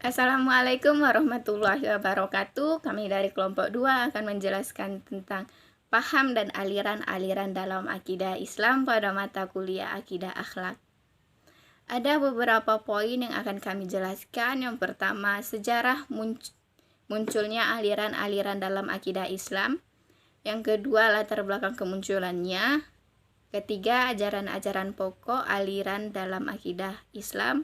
Assalamualaikum warahmatullahi wabarakatuh. Kami dari kelompok 2 akan menjelaskan tentang paham dan aliran-aliran dalam akidah Islam pada mata kuliah akidah akhlak. Ada beberapa poin yang akan kami jelaskan. Yang pertama, sejarah munculnya aliran-aliran dalam akidah Islam. Yang kedua, latar belakang kemunculannya. Ketiga, ajaran-ajaran pokok aliran dalam akidah Islam.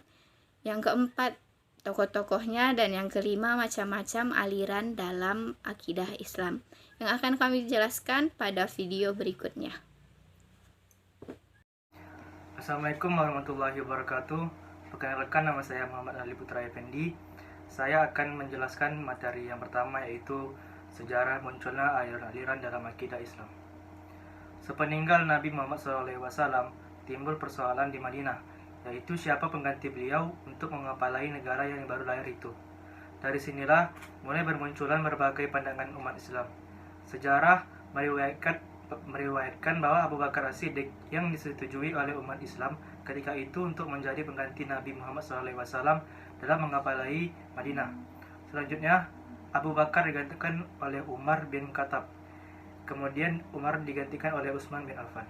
Yang keempat, tokoh-tokohnya. Dan yang kelima, macam-macam aliran dalam akidah Islam yang akan kami jelaskan pada video berikutnya. Assalamualaikum warahmatullahi wabarakatuh. Perkenalkan, nama saya Muhammad Ali Putra Effendi. Saya akan menjelaskan materi yang pertama, yaitu sejarah munculnya aliran dalam akidah Islam. Sepeninggal Nabi Muhammad SAW, timbul persoalan di Madinah, yaitu siapa pengganti beliau untuk mengepalai negara yang baru lahir itu. Dari sinilah mulai bermunculan berbagai pandangan umat Islam. Sejarah meriwayatkan bahwa Abu Bakar As-Siddiq yang disetujui oleh umat Islam ketika itu untuk menjadi pengganti Nabi Muhammad SAW dalam mengepalai Madinah. Selanjutnya, Abu Bakar digantikan oleh Umar bin Khattab. Kemudian Umar digantikan oleh Utsman bin Affan.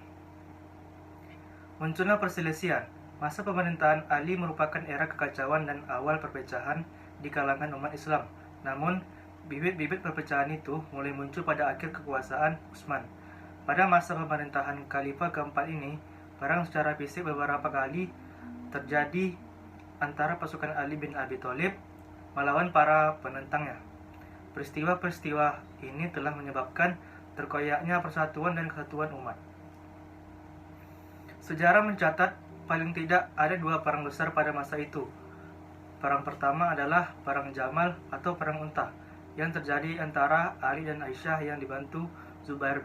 Munculnya perselisihan. Masa pemerintahan Ali merupakan era kekacauan dan awal perpecahan di kalangan umat Islam. Namun, bibit-bibit perpecahan itu mulai muncul pada akhir kekuasaan Utsman. Pada masa pemerintahan Khalifah keempat ini, perang secara fisik beberapa kali terjadi antara pasukan Ali bin Abi Thalib melawan para penentangnya. Peristiwa-peristiwa ini telah menyebabkan terkoyaknya persatuan dan kesatuan umat. Sejarah mencatat paling tidak ada 2 perang besar pada masa itu. Perang pertama adalah Perang Jamal atau Perang Unta yang terjadi antara Ali dan Aisyah yang dibantu Zubair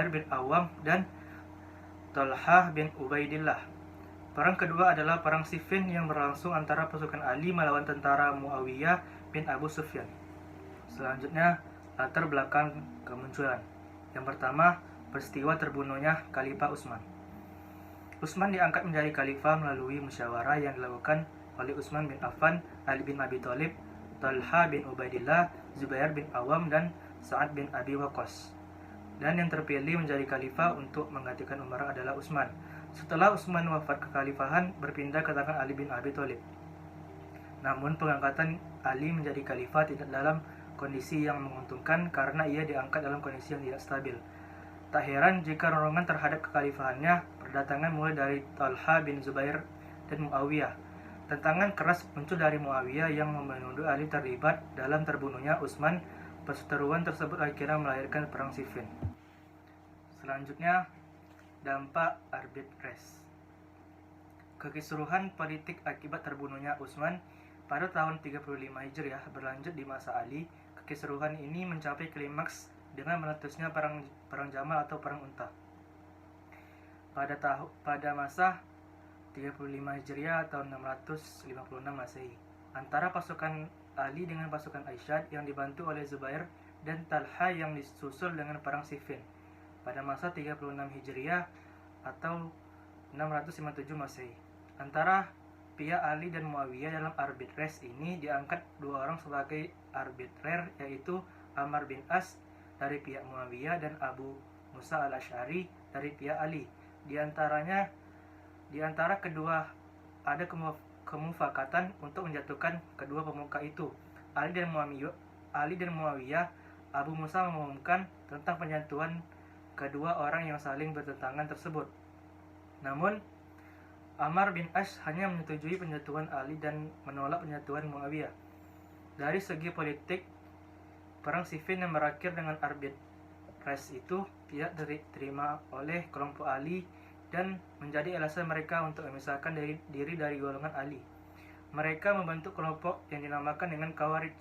bin Awam dan Talha bin Ubaidillah. Perang kedua adalah Perang Siffin yang berlangsung antara pasukan Ali melawan tentara Muawiyah bin Abu Sufyan. Selanjutnya, latar belakang kemunculan. Yang pertama, peristiwa terbunuhnya Khalifah Utsman. Utsman diangkat menjadi khalifah melalui musyawarah yang dilakukan oleh Utsman bin Affan, Ali bin Abi Thalib, Talha bin Ubaidillah, Zubair bin Awam, dan Sa'ad bin Abi Waqqas. Dan yang terpilih menjadi khalifah untuk menggantikan Umar adalah Utsman. Setelah Utsman wafat, kekhalifahan berpindah ke tangan Ali bin Abi Thalib. Namun pengangkatan Ali menjadi khalifah tidak dalam kondisi yang menguntungkan karena ia diangkat dalam kondisi yang tidak stabil. Tak heran jika dorongan terhadap kekhalifahannya berdatangan mulai dari Talha bin Zubair dan Muawiyah. Tentangan keras muncul dari Muawiyah yang menuduh Ali terlibat dalam terbunuhnya Utsman. Perseteruan tersebut akhirnya melahirkan Perang Siffin. Selanjutnya, dampak arbitrase. Kekisruhan politik akibat terbunuhnya Utsman pada tahun 35 Hijriah berlanjut di masa Ali. Kekisruhan ini mencapai klimaks dengan meletusnya perang Jamal atau Perang Unta. Pada masa 35 Hijriah atau 656 Masehi, antara pasukan Ali dengan pasukan Aisyah yang dibantu oleh Zubair dan Talha yang disusul dengan Perang Siffin. Pada masa 36 Hijriah atau 657 Masehi, antara pihak Ali dan Muawiyah dalam arbitrase ini diangkat 2 orang sebagai arbitrer, yaitu Ammar bin As dari pihak Muawiyah dan Abu Musa al-Asy'ari dari pihak Ali. Di antara kedua ada kemufakatan untuk menjatuhkan kedua pemuka itu. Ali dan Muawiyah, Abu Musa mengumumkan tentang penjatuhan kedua orang yang saling bertentangan tersebut. Namun Ammar bin As hanya menyetujui penjatuhan Ali dan menolak penjatuhan Muawiyah. Dari segi politik, Perang Siffin yang berakhir dengan arbitrase itu tidak diterima oleh kelompok Ali dan menjadi alasan mereka untuk memisahkan diri dari golongan Ali. Mereka membentuk kelompok yang dinamakan dengan Khawarij.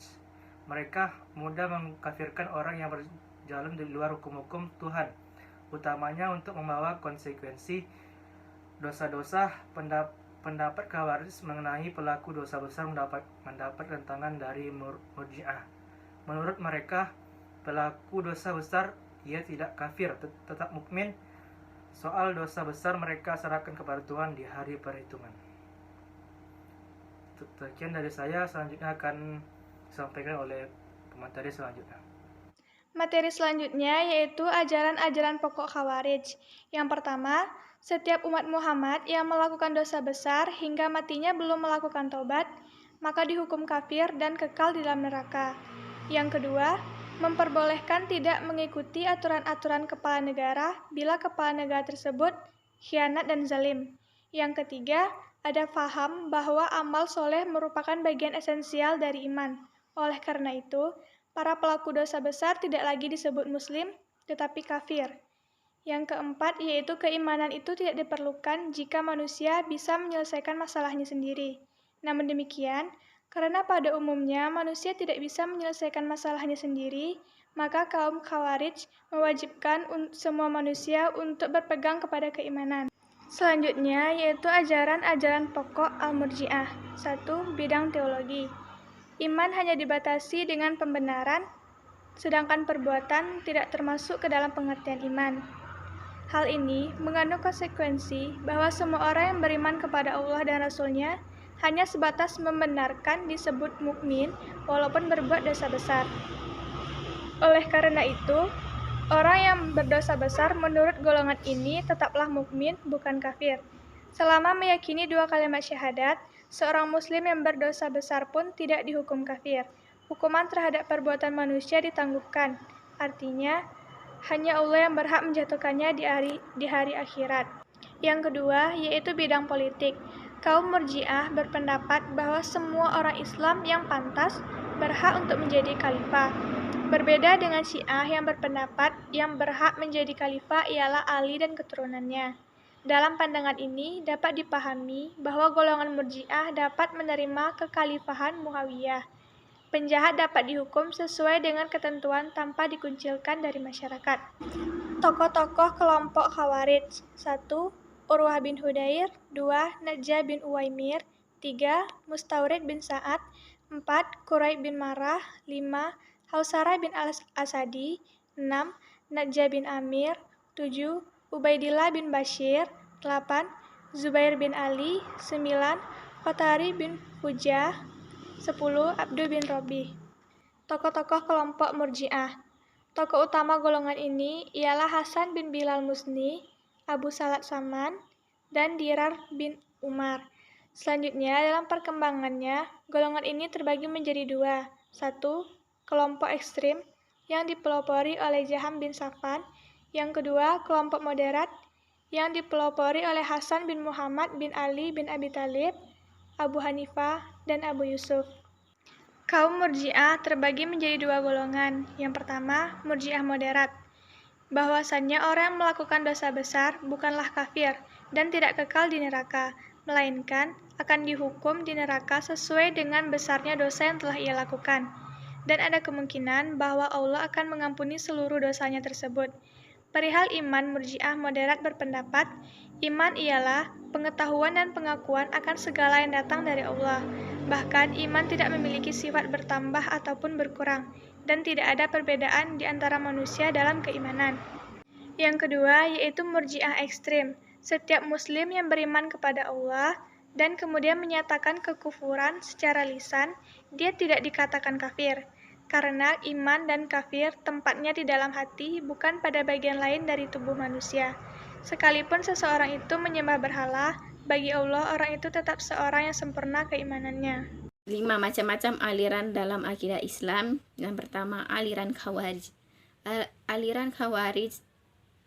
Mereka mudah mengkafirkan orang yang berjalan di luar hukum-hukum Tuhan, utamanya untuk membawa konsekuensi dosa-dosa. Pendapat Khawarij mengenai pelaku dosa besar mendapat tentangan dari Murji'ah. Menurut mereka, pelaku dosa besar ia tidak kafir, tetap mukmin. Soal dosa besar mereka serahkan kepada Tuhan di hari perhitungan. Sekian dari saya, selanjutnya akan disampaikan oleh pemateri selanjutnya. Materi selanjutnya yaitu ajaran-ajaran pokok Khawarij. Yang pertama, setiap umat Muhammad yang melakukan dosa besar hingga matinya belum melakukan taubat, maka dihukum kafir dan kekal di dalam neraka. Yang kedua, memperbolehkan tidak mengikuti aturan-aturan kepala negara bila kepala negara tersebut khianat dan zalim. Yang ketiga, ada faham bahwa amal soleh merupakan bagian esensial dari iman. Oleh karena itu, para pelaku dosa besar tidak lagi disebut muslim, tetapi kafir. Yang keempat, yaitu keimanan itu tidak diperlukan jika manusia bisa menyelesaikan masalahnya sendiri. Namun demikian, karena pada umumnya manusia tidak bisa menyelesaikan masalahnya sendiri, maka kaum Khawarij mewajibkan semua manusia untuk berpegang kepada keimanan. Selanjutnya, yaitu ajaran-ajaran pokok Al-Murji'ah. 1. Bidang teologi. Iman hanya dibatasi dengan pembenaran, sedangkan perbuatan tidak termasuk ke dalam pengertian iman. Hal ini mengandung konsekuensi bahwa semua orang yang beriman kepada Allah dan Rasul-Nya hanya sebatas membenarkan disebut mukmin walaupun berbuat dosa besar. Oleh karena itu, orang yang berdosa besar menurut golongan ini tetaplah mukmin, bukan kafir. Selama meyakini dua kalimat syahadat, seorang muslim yang berdosa besar pun tidak dihukum kafir. Hukuman terhadap perbuatan manusia ditangguhkan. Artinya, hanya Allah yang berhak menjatuhkannya di hari akhirat. Yang kedua, yaitu bidang politik. Kaum Murji'ah berpendapat bahwa semua orang Islam yang pantas berhak untuk menjadi khalifah. Berbeda dengan Syiah yang berpendapat yang berhak menjadi khalifah ialah Ali dan keturunannya. Dalam pandangan ini dapat dipahami bahwa golongan Murji'ah dapat menerima kekhalifahan Muawiyah. Penjahat dapat dihukum sesuai dengan ketentuan tanpa dikucilkan dari masyarakat. Tokoh-tokoh kelompok Khawarij. 1. Urwah bin Hudair. 2. Najah bin Uwaimir. 3. Mustaurid bin Sa'ad. 4. Quraib bin Marah. 5. Hausara bin Asadi. 6. Najah bin Amir. 7. Ubaidillah bin Bashir. 8. Zubair bin Ali. 9. Qatari bin Hujah. 10. Abdul bin Robih. Tokoh-tokoh kelompok Murji'ah. Tokoh utama golongan ini ialah Hasan bin Bilal Musni, Abu Salat Saman, dan Dirar bin Umar. Selanjutnya, dalam perkembangannya, golongan ini terbagi menjadi dua. 1. Kelompok ekstrim yang dipelopori oleh Jaham bin Safwan. Yang kedua, kelompok moderat yang dipelopori oleh Hasan bin Muhammad bin Ali bin Abi Thalib, Abu Hanifah, dan Abu Yusuf. Kaum Murji'ah terbagi menjadi dua golongan. Yang pertama, Murji'ah moderat. Bahwasannya orang yang melakukan dosa besar bukanlah kafir dan tidak kekal di neraka, melainkan akan dihukum di neraka sesuai dengan besarnya dosa yang telah ia lakukan. Dan ada kemungkinan bahwa Allah akan mengampuni seluruh dosanya tersebut. Perihal iman, Murji'ah moderat berpendapat, iman ialah pengetahuan dan pengakuan akan segala yang datang dari Allah. Bahkan, iman tidak memiliki sifat bertambah ataupun berkurang, dan tidak ada perbedaan di antara manusia dalam keimanan. Yang kedua, yaitu Murji'ah ekstrim. Setiap muslim yang beriman kepada Allah dan kemudian menyatakan kekufuran secara lisan, dia tidak dikatakan kafir. Karena iman dan kafir tempatnya di dalam hati, bukan pada bagian lain dari tubuh manusia. Sekalipun seseorang itu menyembah berhala, bagi Allah orang itu tetap seorang yang sempurna keimanannya. 5 macam-macam aliran dalam akidah Islam. Yang pertama, aliran Khawarij. Aliran Khawarij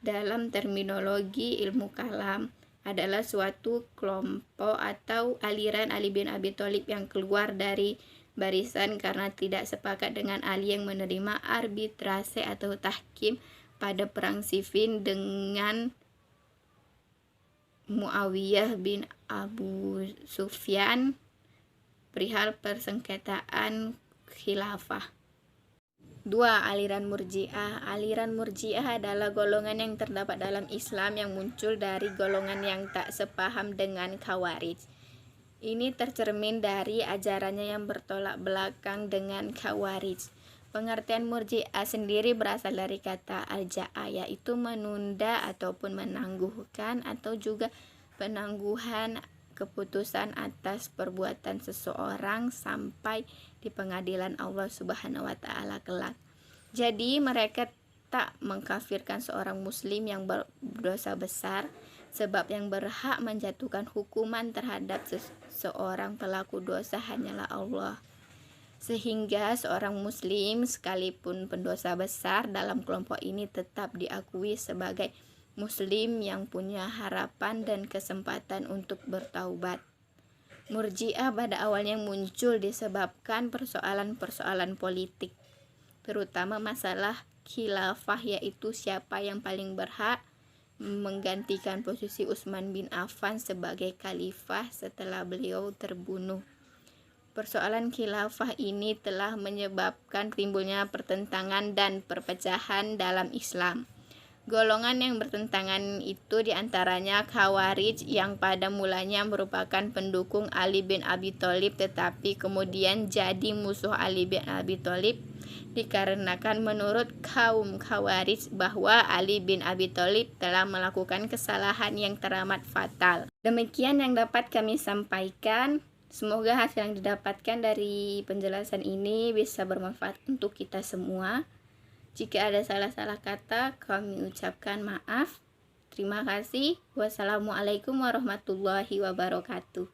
dalam terminologi ilmu kalam adalah suatu kelompok atau aliran Ali bin Abi Thalib yang keluar dari barisan karena tidak sepakat dengan Ali yang menerima arbitrase atau tahkim pada perang Siffin dengan Muawiyah bin Abu Sufyan perihal persengketaan khilafah. 2. Aliran Murji'ah. Aliran Murji'ah adalah golongan yang terdapat dalam Islam yang muncul dari golongan yang tak sepaham dengan Khawarij. Ini tercermin dari ajarannya yang bertolak belakang dengan Khawarij. Pengertian Murji'ah sendiri berasal dari kata al-ja'a, yaitu menunda ataupun menangguhkan atau juga penangguhan keputusan atas perbuatan seseorang sampai di pengadilan Allah Subhanahu wa taala kelak. Jadi mereka tak mengkafirkan seorang muslim yang berdosa besar, sebab yang berhak menjatuhkan hukuman terhadap seorang pelaku dosa hanyalah Allah. Sehingga seorang muslim sekalipun pendosa besar dalam kelompok ini tetap diakui sebagai muslim yang punya harapan dan kesempatan untuk bertaubat. Murji'ah pada awalnya muncul disebabkan persoalan-persoalan politik, terutama masalah khilafah, yaitu siapa yang paling berhak menggantikan posisi Utsman bin Affan sebagai khalifah setelah beliau terbunuh. Persoalan khilafah ini telah menyebabkan timbulnya pertentangan dan perpecahan dalam Islam. Golongan yang bertentangan itu diantaranya Khawarij yang pada mulanya merupakan pendukung Ali bin Abi Thalib tetapi kemudian jadi musuh Ali bin Abi Thalib dikarenakan menurut kaum Khawarij bahwa Ali bin Abi Thalib telah melakukan kesalahan yang teramat fatal. Demikian yang dapat kami sampaikan. Semoga hasil yang didapatkan dari penjelasan ini bisa bermanfaat untuk kita semua. Jika ada salah-salah kata, kami ucapkan maaf. Terima kasih. Wassalamualaikum warahmatullahi wabarakatuh.